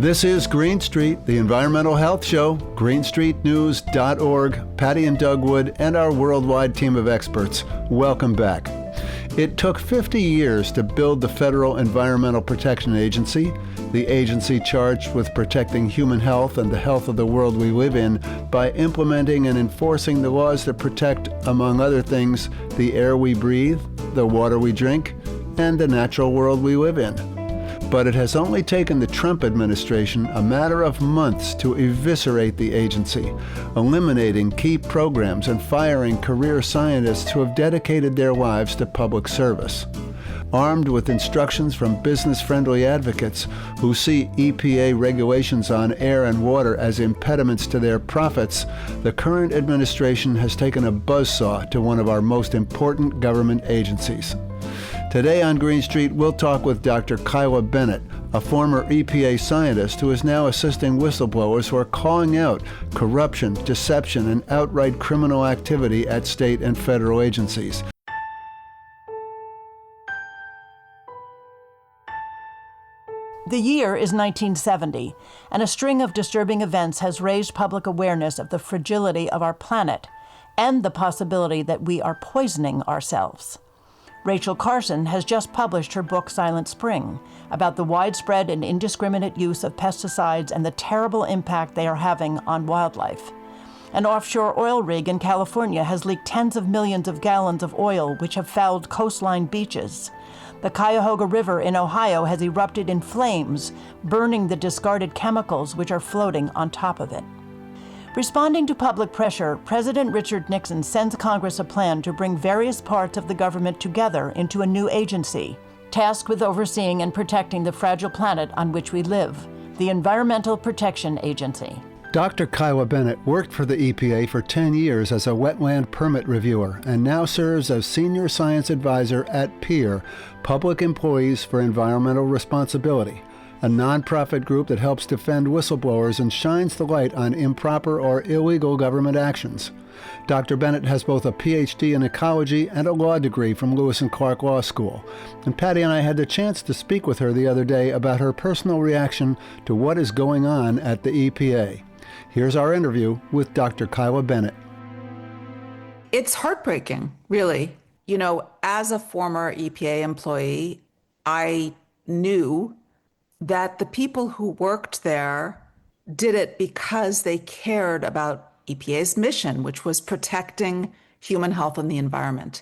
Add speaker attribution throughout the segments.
Speaker 1: This is Green Street, the Environmental Health Show, greenstreetnews.org, Patty and Doug Wood, and our worldwide team of experts. Welcome back. It took 50 years to build the Federal Environmental Protection Agency, the agency charged with protecting human health and the health of the world we live in by implementing and enforcing the laws that protect, among other things, the air we breathe, the water we drink, and the natural world we live in. But it has only taken the Trump administration a matter of months to eviscerate the agency, eliminating key programs and firing career scientists who have dedicated their lives to public service. Armed with instructions from business-friendly advocates who see EPA regulations on air and water as impediments to their profits, the current administration has taken a buzzsaw to one of our most important government agencies. Today on Green Street, we'll talk with Dr. Kyla Bennett, a former EPA scientist who is now assisting whistleblowers who are calling out corruption, deception, and outright criminal activity at state and federal agencies.
Speaker 2: The year is 1970, and a string of disturbing events has raised public awareness of the fragility of our planet and the possibility that we are poisoning ourselves. Rachel Carson has just published her book, Silent Spring, about the widespread and indiscriminate use of pesticides and the terrible impact they are having on wildlife. An offshore oil rig in California has leaked tens of millions of gallons of oil, which have fouled coastline beaches. The Cuyahoga River in Ohio has erupted in flames, burning the discarded chemicals which are floating on top of it. Responding to public pressure, President Richard Nixon sends Congress a plan to bring various parts of the government together into a new agency, tasked with overseeing and protecting the fragile planet on which we live, the Environmental Protection Agency.
Speaker 1: Dr. Kyla Bennett worked for the EPA for 10 years as a wetland permit reviewer and now serves as Senior Science Advisor at PEER, Public Employees for Environmental Responsibility, a nonprofit group that helps defend whistleblowers and shines the light on improper or illegal government actions. Dr. Bennett has both a PhD in ecology and a law degree from Lewis and Clark Law School. And Patty and I had the chance to speak with her the other day about her personal reaction to what is going on at the EPA. Here's our interview with Dr. Kyla Bennett.
Speaker 3: It's heartbreaking, really. You know, as a former EPA employee, I knew that the people who worked there did it because they cared about EPA's mission, which was protecting human health and the environment.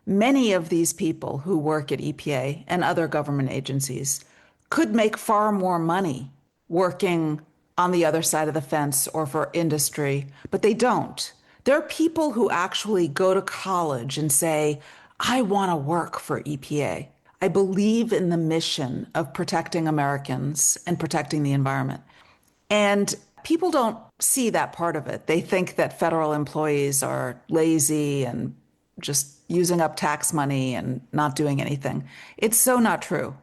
Speaker 3: Many of these people who work at EPA and other government agencies could make far more money working on the other side of the fence or for industry, but they don't. There are people who actually go to college and say, I want to work for EPA. I believe in the mission of protecting Americans and protecting the environment. And people don't see that part of it. They think that federal employees are lazy and just using up tax money and not doing anything. It's so not true.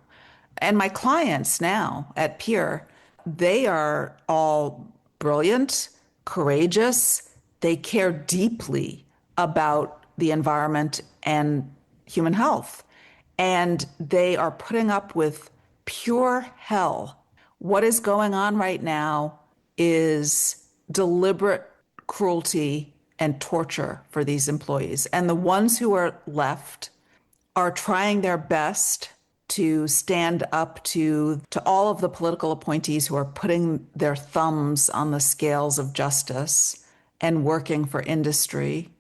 Speaker 3: And my clients now at PEER, they are all brilliant, courageous. They care deeply about the environment and human health. And they are putting up with pure hell. What is going on right now is deliberate cruelty and torture for these employees. And the ones who are left are trying their best to stand up to all of the political appointees who are putting their thumbs on the scales of justice and working for industry.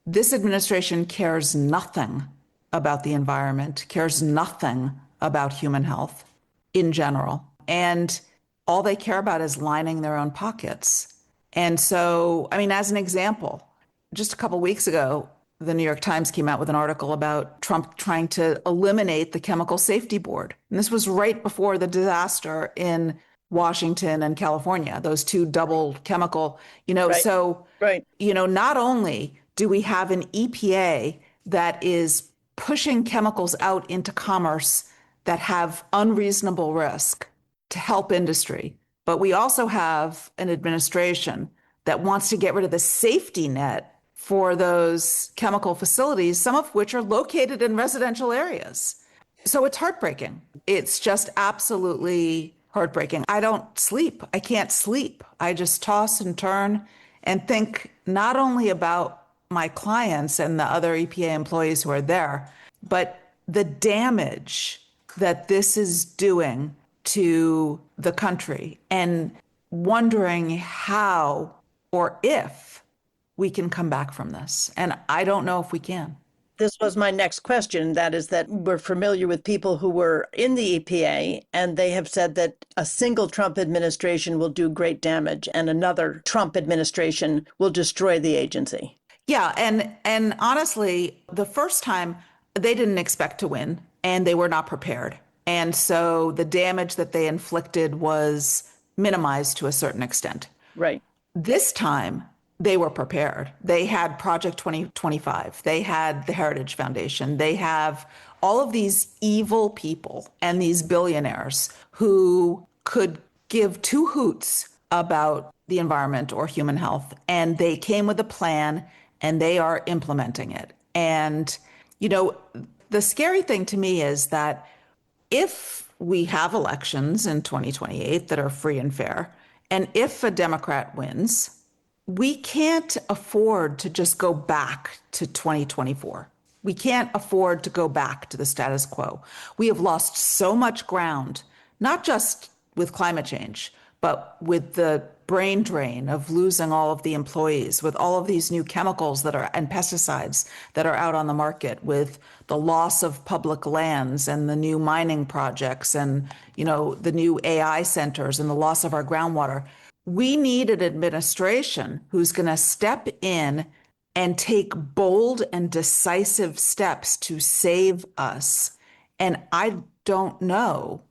Speaker 3: This administration cares nothing about the environment, cares nothing about human health in general. And all they care about is lining their own pockets. And so, I mean, as an example, just a couple of weeks ago, the New York Times came out with an article about Trump trying to eliminate the Chemical Safety Board. And this was right before the disaster in Washington and California, those two double chemical, not only do we have an EPA that is pushing chemicals out into commerce that have unreasonable risk to help industry, but we also have an administration that wants to get rid of the safety net for those chemical facilities, some of which are located in residential areas. So it's heartbreaking. It's just absolutely heartbreaking. I don't sleep. I can't sleep. I just toss and turn and think not only about my clients and the other EPA employees who are there, but the damage that this is doing to the country and wondering how or if we can come back from this. And I don't know if we can.
Speaker 2: This was my next question. That is that we're familiar with people who were in the EPA, and they have said that a single Trump administration will do great damage and another Trump administration will destroy the agency.
Speaker 3: Yeah. And honestly, the first time they didn't expect to win and they were not prepared. And so the damage that they inflicted was minimized to a certain extent.
Speaker 2: Right.
Speaker 3: This time, they were prepared. They had Project 2025. They had the Heritage Foundation. They have all of these evil people and these billionaires who could give two hoots about the environment or human health. And they came with a plan and they are implementing it. And, the scary thing to me is that if we have elections in 2028 that are free and fair, and if a Democrat wins, we can't afford to just go back to 2024. We can't afford to go back to the status quo. We have lost so much ground, not just with climate change, but with the brain drain of losing all of the employees, with all of these new chemicals and pesticides that are out on the market, with the loss of public lands and the new mining projects and, the new AI centers and the loss of our groundwater. We need an administration who's going to step in and take bold and decisive steps to save us. And I don't know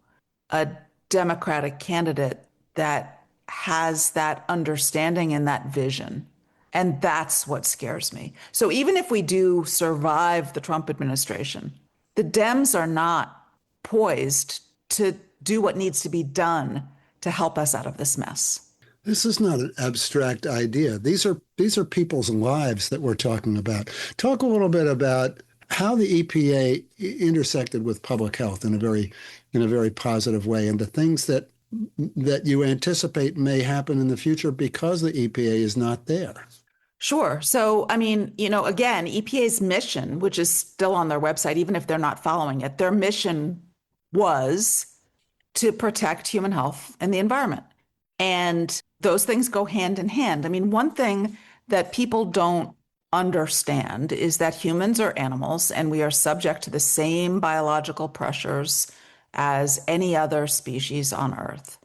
Speaker 3: a Democratic candidate that has that understanding and that vision. And that's what scares me. So even if we do survive the Trump administration, the Dems are not poised to do what needs to be done to help us out of this mess.
Speaker 1: This is not an abstract idea. These are people's lives that we're talking about. Talk a little bit about how the EPA intersected with public health in a very positive way, and the things that you anticipate may happen in the future because the EPA is not there.
Speaker 3: Sure. So, again, EPA's mission, which is still on their website, even if they're not following it, their mission was to protect human health and the environment. And those things go hand in hand. One thing that people don't understand is that humans are animals and we are subject to the same biological pressures as any other species on Earth.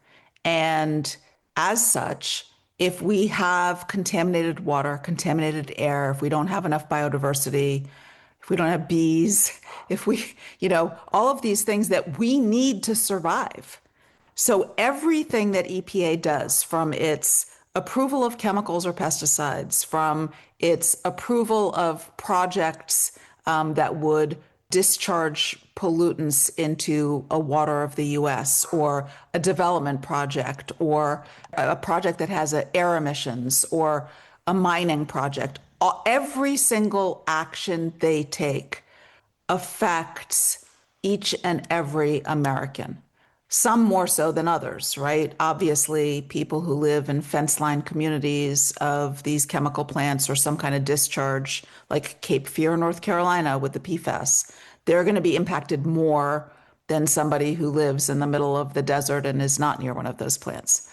Speaker 3: And as such, if we have contaminated water, contaminated air, if we don't have enough biodiversity, if we don't have bees, if we, all of these things that we need to survive. So everything that EPA does, from its approval of chemicals or pesticides, from its approval of projects that would discharge pollutants into a water of the US, or a development project, or a project that has air emissions, or a mining project, every single action they take affects each and every American. Some more so than others, right? Obviously, people who live in fence-lined communities of these chemical plants or some kind of discharge, like Cape Fear, North Carolina, with the PFAS, they're going to be impacted more than somebody who lives in the middle of the desert and is not near one of those plants.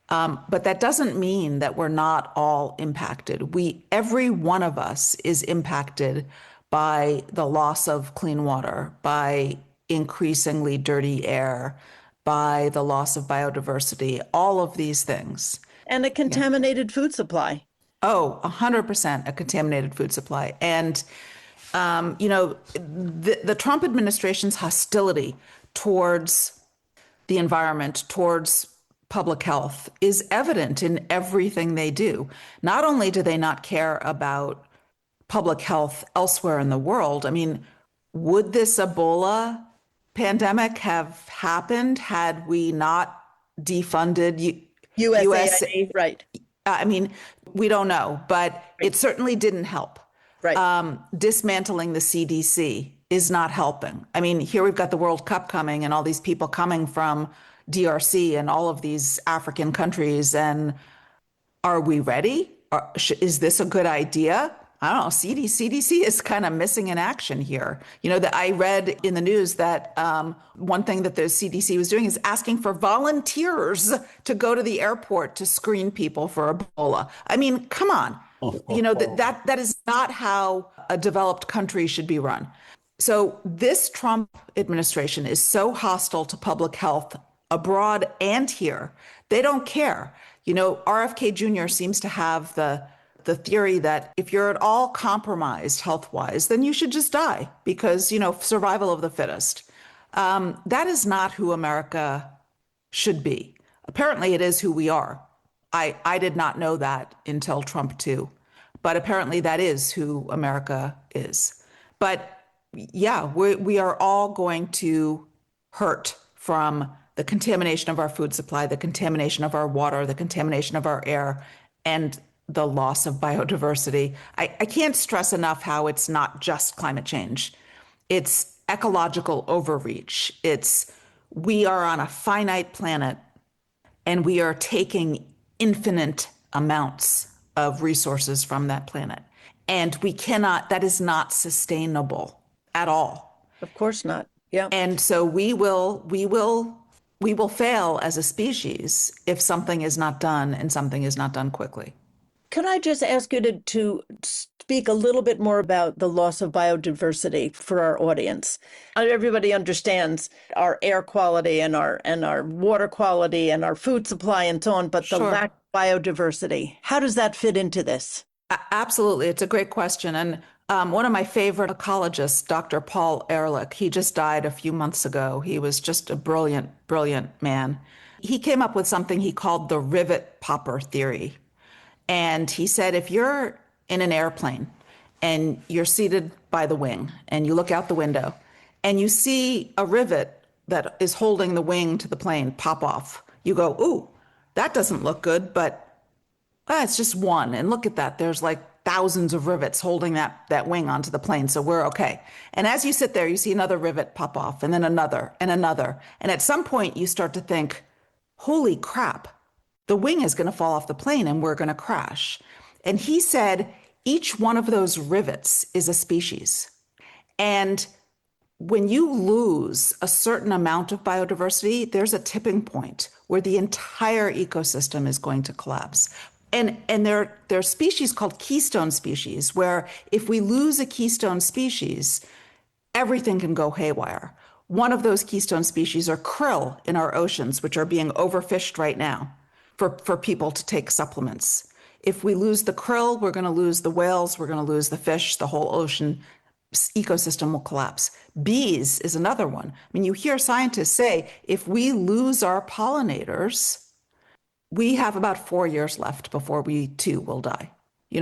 Speaker 3: But that doesn't mean that we're not all impacted. Every one of us is impacted by the loss of clean water, by increasingly dirty air, by the loss of biodiversity, all of these things.
Speaker 2: And a contaminated food supply.
Speaker 3: Oh, 100% a contaminated food supply. And, the Trump administration's hostility towards the environment, towards public health, is evident in everything they do. Not only do they not care about public health elsewhere in the world, would this Ebola pandemic have happened had we not defunded
Speaker 2: USAID? Right.
Speaker 3: We don't know, but it certainly didn't help.
Speaker 2: Right.
Speaker 3: Dismantling the CDC is not helping. Here we've got the World Cup coming and all these people coming from DRC and all of these African countries. And are we ready? Is this a good idea? I don't know. CDC is kind of missing in action here. That I read in the news that one thing that the CDC was doing is asking for volunteers to go to the airport to screen people for Ebola. I mean, come on. That is not how a developed country should be run. So this Trump administration is so hostile to public health abroad and here. They don't care. RFK Jr. seems to have the theory that if you're at all compromised health-wise, then you should just die because, survival of the fittest. That is not who America should be. Apparently, it is who we are. I did not know that until Trump too, but apparently that is who America is. But yeah, we are all going to hurt from the contamination of our food supply, the contamination of our water, the contamination of our air, and the loss of biodiversity. I can't stress enough how it's not just climate change. It's ecological overreach. We are on a finite planet and we are taking infinite amounts of resources from that planet. And that is not sustainable at all.
Speaker 2: Of course not. Yeah.
Speaker 3: And so we will fail as a species if something is not done and something is not done quickly.
Speaker 2: Can I just ask you to speak a little bit more about the loss of biodiversity for our audience? Everybody understands our air quality and our water quality and our food supply and so on, but the lack of biodiversity, how does that fit into this?
Speaker 3: Absolutely. It's a great question. And one of my favorite ecologists, Dr. Paul Ehrlich, he just died a few months ago. He was just a brilliant, brilliant man. He came up with something he called the rivet popper theory. And he said, if you're in an airplane and you're seated by the wing and you look out the window and you see a rivet that is holding the wing to the plane pop off, you go, ooh, that doesn't look good, but it's just one. And look at that. There's like thousands of rivets holding that wing onto the plane. So we're okay. And as you sit there, you see another rivet pop off and then another and another. And at some point you start to think, holy crap, the wing is going to fall off the plane and we're going to crash. And he said, each one of those rivets is a species. And when you lose a certain amount of biodiversity, there's a tipping point where the entire ecosystem is going to collapse. And there are species called keystone species, where if we lose a keystone species, everything can go haywire. One of those keystone species are krill in our oceans, which are being overfished right now for people to take supplements. If we lose the krill, we're going to lose the whales, we're going to lose the fish, the whole ocean ecosystem will collapse. Bees is another one. I mean, you hear scientists say, if we lose our pollinators, we have about 4 years left before we too will die.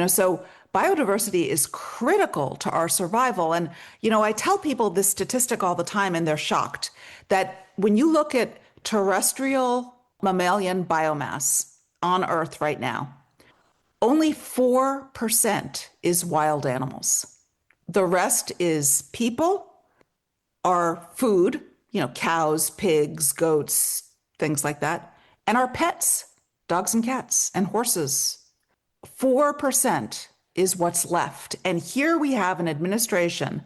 Speaker 3: So biodiversity is critical to our survival. And, I tell people this statistic all the time and they're shocked that when you look at terrestrial mammalian biomass on Earth right now, only 4% is wild animals. The rest is people, our food, cows, pigs, goats, things like that, and our pets, dogs and cats and horses. 4% is what's left. And here we have an administration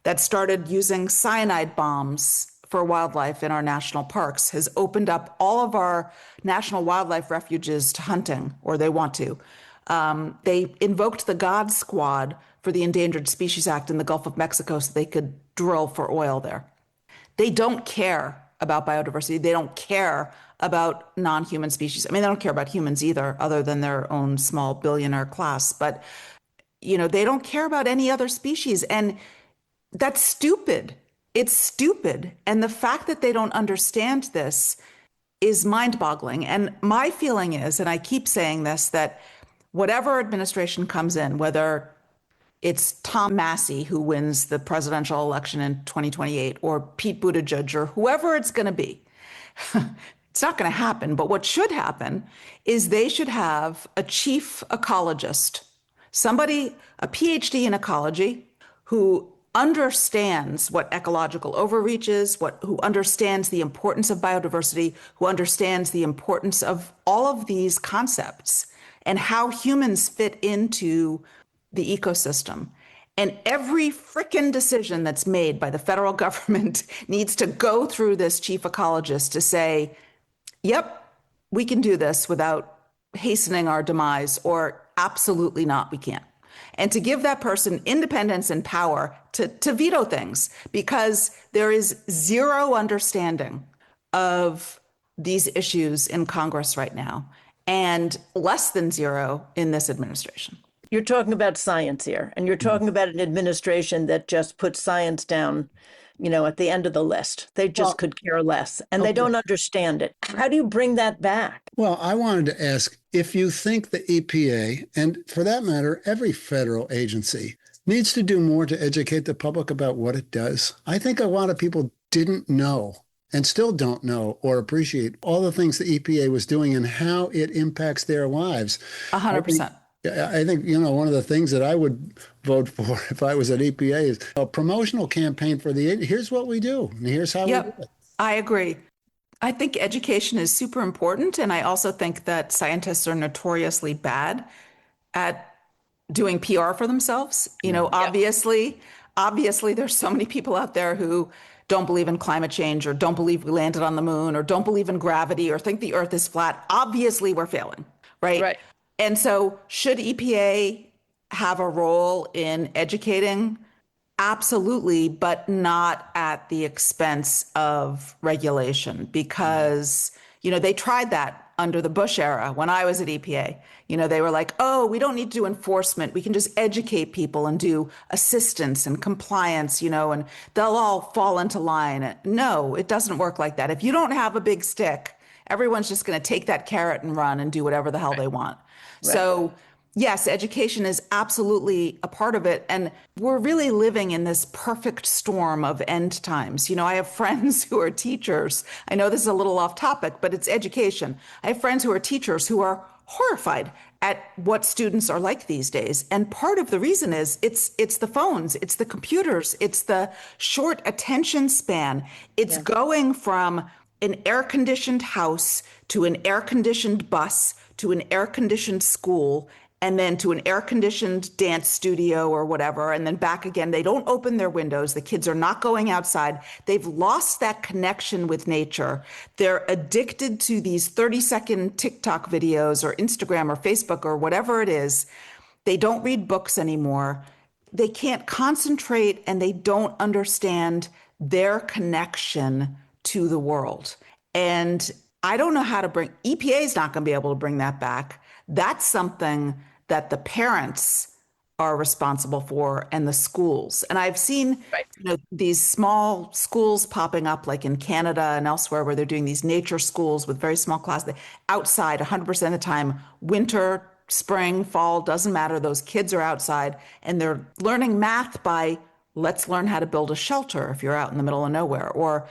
Speaker 3: that started using cyanide bombs for wildlife in our national parks, has opened up all of our national wildlife refuges to hunting, or they want to. They invoked the God Squad for the Endangered Species Act in the Gulf of Mexico so they could drill for oil there. They don't care about biodiversity. They don't care about non-human species. I mean, they don't care about humans either, other than their own small billionaire class. But, they don't care about any other species. And that's stupid. It's stupid. And the fact that they don't understand this is mind-boggling. And my feeling is, and I keep saying this, that whatever administration comes in, whether it's Tom Massey who wins the presidential election in 2028 or Pete Buttigieg or whoever it's going to be, it's not going to happen. But what should happen is they should have a chief ecologist, somebody, a PhD in ecology, who understands what ecological overreach is, who understands the importance of biodiversity, who understands the importance of all of these concepts and how humans fit into the ecosystem. And every frickin' decision that's made by the federal government needs to go through this chief ecologist to say, yep, we can do this without hastening our demise, or absolutely not, we can't. And to give that person independence and power to veto things, because there is zero understanding of these issues in Congress right now, and less than zero in this administration.
Speaker 2: You're talking about science here, and you're talking about an administration that just puts science down, at the end of the list. They just could care less, and they don't understand it. How do you bring that back?
Speaker 1: Well, I wanted to ask if you think the EPA, and for that matter, every federal agency, needs to do more to educate the public about what it does. I think a lot of people didn't know and still don't know or appreciate all the things the EPA was doing and how it impacts their lives.
Speaker 3: 100%.
Speaker 1: I think, one of the things that I would vote for if I was at EPA is a promotional campaign for here's what we do, and here's how we do it.
Speaker 3: I agree. I think education is super important, and I also think that scientists are notoriously bad at doing PR for themselves. Obviously, there's so many people out there who don't believe in climate change, or don't believe we landed on the moon, or don't believe in gravity, or think the earth is flat. Obviously, we're failing, right?
Speaker 2: Right.
Speaker 3: And so should EPA have a role in educating? Absolutely, but not at the expense of regulation, because, they tried that under the Bush era when I was at EPA. They were like, oh, we don't need to do enforcement. We can just educate people and do assistance and compliance, and they'll all fall into line. No, it doesn't work like that. If you don't have a big stick, everyone's just going to take that carrot and run and do whatever the hell they want. Right. So yes, education is absolutely a part of it. And we're really living in this perfect storm of end times. I have friends who are teachers. I know this is a little off topic, but it's education. I have friends who are teachers who are horrified at what students are like these days. And part of the reason is it's the phones, it's the computers, it's the short attention span. It's going from an air-conditioned house to an air-conditioned bus to an air-conditioned school, and then to an air-conditioned dance studio or whatever, and then back again. They don't open their windows. The kids are not going outside. They've lost that connection with nature. They're addicted to these 30-second TikTok videos or Instagram or Facebook or whatever it is. They don't read books anymore. They can't concentrate, and they don't understand their connection to the world. And I don't know how to EPA is not going to be able to bring that back. That's something that the parents are responsible for, and the schools. And I've seen these small schools popping up, like in Canada and elsewhere, where they're doing these nature schools with very small classes outside 100% of the time, winter, spring, fall, doesn't matter. Those kids are outside, and they're learning math by, let's learn how to build a shelter if you're out in the middle of nowhere, or,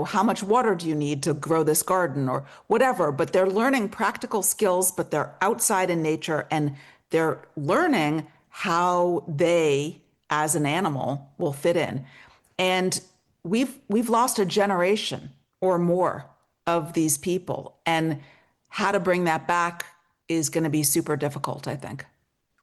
Speaker 3: how much water do you need to grow this garden, or whatever. But they're learning practical skills, but they're outside in nature, and they're learning how they, as an animal, will fit in. And we've lost a generation or more of these people, and how to bring that back is going to be super difficult, I think.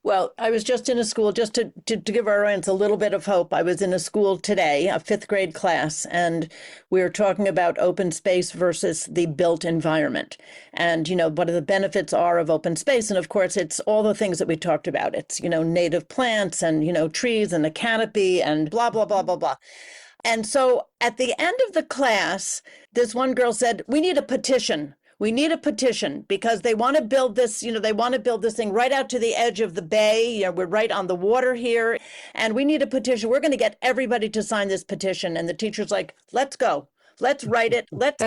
Speaker 2: Well, I was just in a school, just to give our audience a little bit of hope. I was in a school today, a 5th grade class, and we were talking about open space versus the built environment. And, what the benefits are of open space. And of course, it's all the things that we talked about. It's, native plants and, trees and the canopy and blah, blah, blah, blah, blah. And so at the end of the class, this one girl said, we need a petition. We need a petition because they want to build this, they want to build this thing right out to the edge of the bay. We're right on the water here, and we need a petition. We're going to get everybody to sign this petition. And the teacher's like, let's go. Let's write it. Let's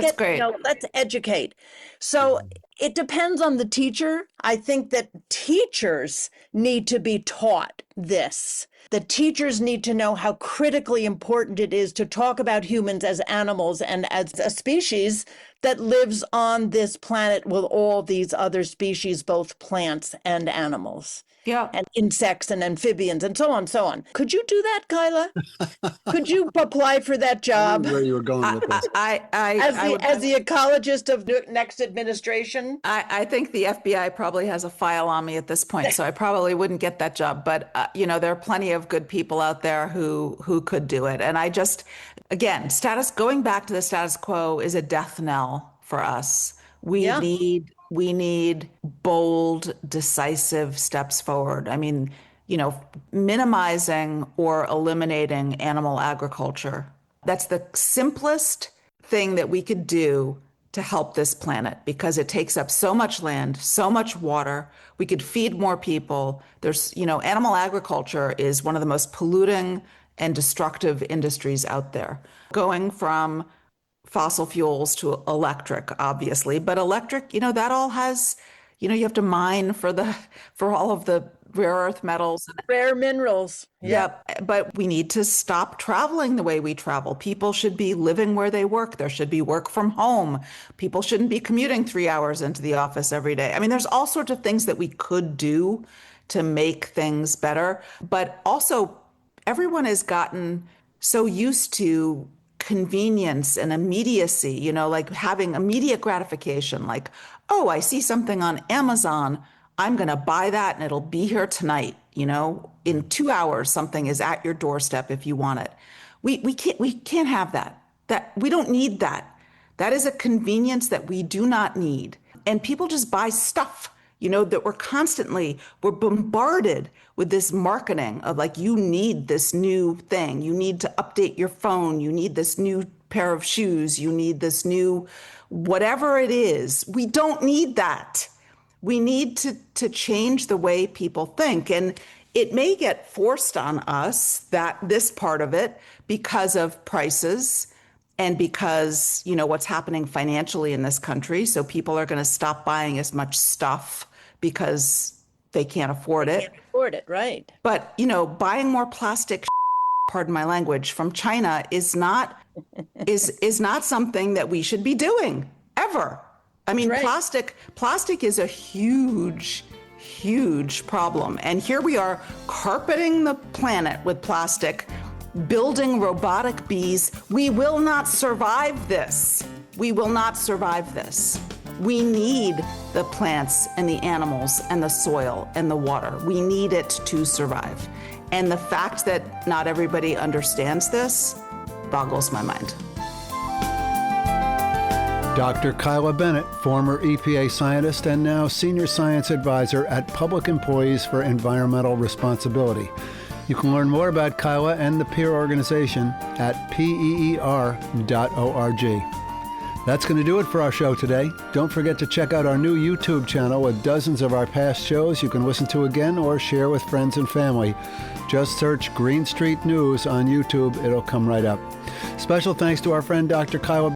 Speaker 2: educate. So it depends on the teacher. I think that teachers need to be taught this. The teachers need to know how critically important it is to talk about humans as animals and as a species that lives on this planet with all these other species, both plants and animals.
Speaker 3: Yeah.
Speaker 2: and insects and amphibians and so on, so on. Could you do that, Kyla? Could you apply for that job
Speaker 1: Where you were going with this?
Speaker 2: as the ecologist of next administration?
Speaker 3: I think the FBI probably has a file on me at this point, so I probably wouldn't get that job. But there are plenty of good people out there who could do it. And I just, again, going back to the status quo is a death knell for us. We need bold, decisive steps forward. I mean, minimizing or eliminating animal agriculture. That's the simplest thing that we could do to help this planet because it takes up so much land, so much water. We could feed more people. Animal agriculture is one of the most polluting and destructive industries out there. Going from fossil fuels to electric, obviously, but electric, that all has, you have to mine for all of the rare earth metals.
Speaker 2: Rare minerals.
Speaker 3: Yeah. But we need to stop traveling the way we travel. People should be living where they work. There should be work from home. People shouldn't be commuting 3 hours into the office every day. I mean, there's all sorts of things that we could do to make things better. But also, everyone has gotten so used to convenience and immediacy, like having immediate gratification, like, oh, I see something on Amazon, I'm going to buy that and it'll be here tonight. In 2 hours, something is at your doorstep if you want it. We can't have that. We don't need that. That is a convenience that we do not need. And people just buy stuff, that we're bombarded with this marketing of like, you need this new thing. You need to update your phone. You need this new pair of shoes. You need this new, whatever it is. We don't need that. We need to change the way people think. And it may get forced on us, that this part of it, because of prices and because, what's happening financially in this country. So people are going to stop buying as much stuff because they can't afford it.
Speaker 2: Can't afford it, right.
Speaker 3: But, buying more plastic, pardon my language, from China is not something that we should be doing ever. I mean,
Speaker 2: right.
Speaker 3: Plastic is a huge problem. And here we are carpeting the planet with plastic, building robotic bees. We will not survive this. We will not survive this. We need the plants and the animals and the soil and the water. We need it to survive. And the fact that not everybody understands this boggles my mind.
Speaker 1: Dr. Kyla Bennett, former EPA scientist and now Senior Science Advisor at Public Employees for Environmental Responsibility. You can learn more about Kyla and the peer organization at peer.org. That's going to do it for our show today. Don't forget to check out our new YouTube channel with dozens of our past shows you can listen to again or share with friends and family. Just search Green Street News on YouTube. It'll come right up. Special thanks to our friend Dr. Kyla